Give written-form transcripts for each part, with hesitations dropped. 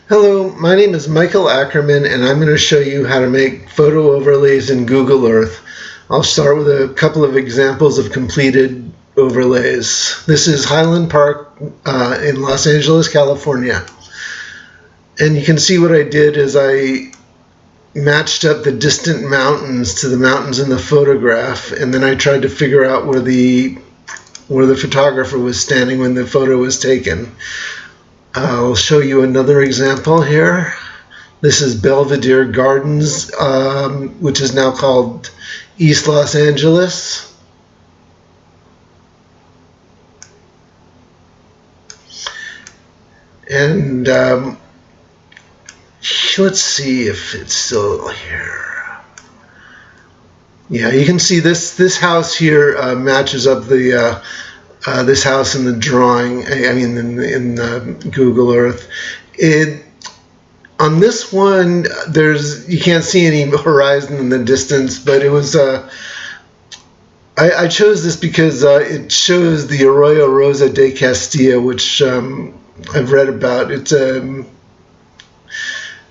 Hello, my name is Michael Ackerman and I'm going to show you how to make photo overlays in Google Earth. I'll start with a couple of examples of completed overlays. This is Highland Park in Los Angeles, California. And you can see what I did is I matched up the distant mountains to the mountains in the photograph, and then I tried to figure out where the photographer was standing when the photo was taken. I'll show you another example here. This is Belvedere Gardens, which is now called East Los Angeles. And let's see if it's still here. Yeah, you can see this house here matches up the this house in the drawing. I mean, in Google Earth. On this one, you can't see any horizon in the distance, but it was. I chose this because it shows the Arroyo Rosa de Castilla, which I've read about.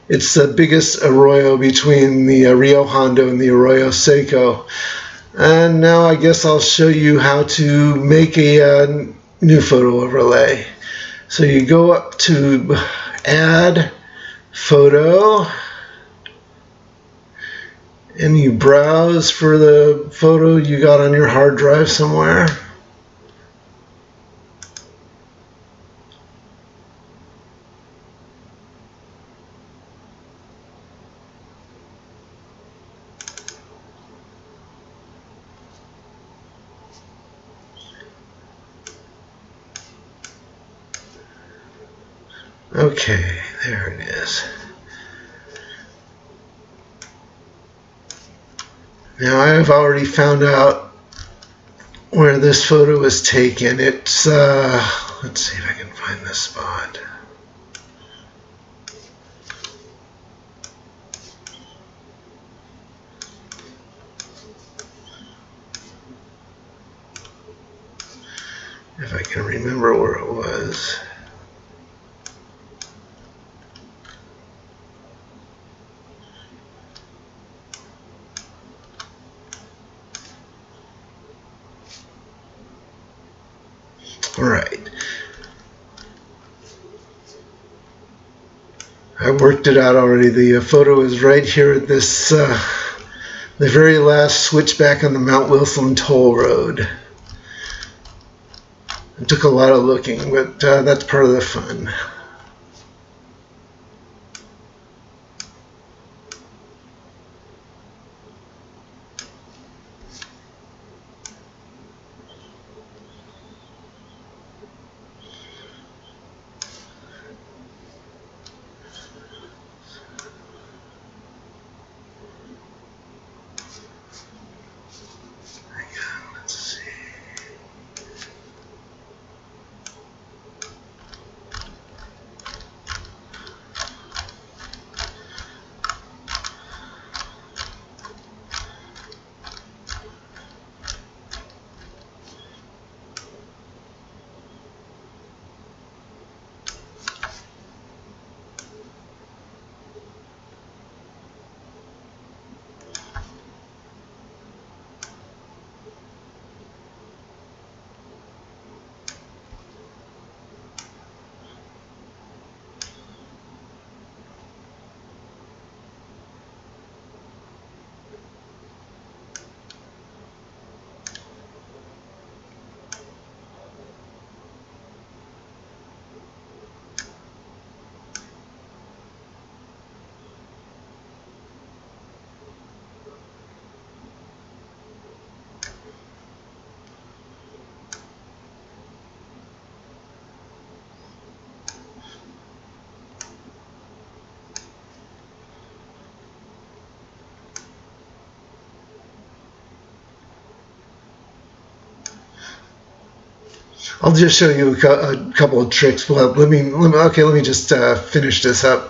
It's the biggest arroyo between the Rio Hondo and the Arroyo Seco. And now I guess I'll show you how to make a new photo overlay. So you go up to Add Photo, and you browse for the photo you got on your hard drive somewhere. Okay, there it is. Now I've already found out where this photo was taken. It's, let's see if I can find this spot. If I can remember where it was. All right. I worked it out already. The photo is right here at this, the very last switchback on the Mount Wilson Toll Road. It took a lot of looking, but that's part of the fun. Let's see. I'll just show you a couple of tricks. Well, let me just finish this up.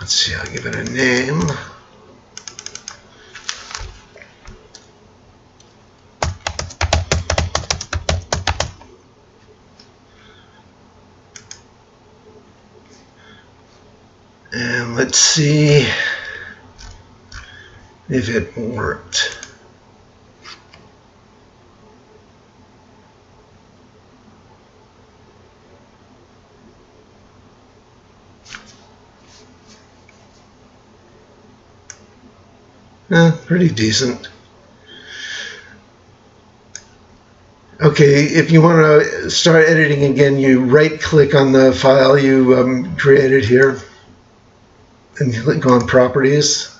Let's see, I'll give it a name. And let's see if it worked. Pretty decent. Okay, if you want to start editing again, you right-click on the file you created here and click on Properties.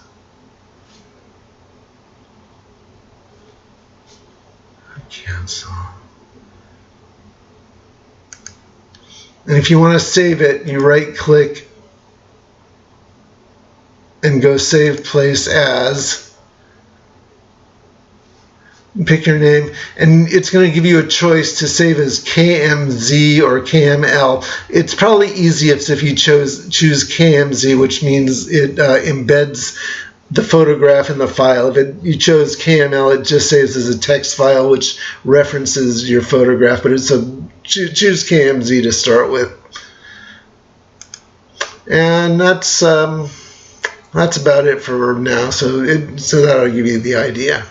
Cancel. And if you want to save it, you right-click and go Save Place As. Pick your name, and it's going to give you a choice to save as KMZ or KML. It's probably easiest if you choose KMZ, which means it embeds the photograph in the file. If you chose KML, it just saves as a text file, which references your photograph. But it's choose KMZ to start with, and that's about it for now. So that'll give you the idea.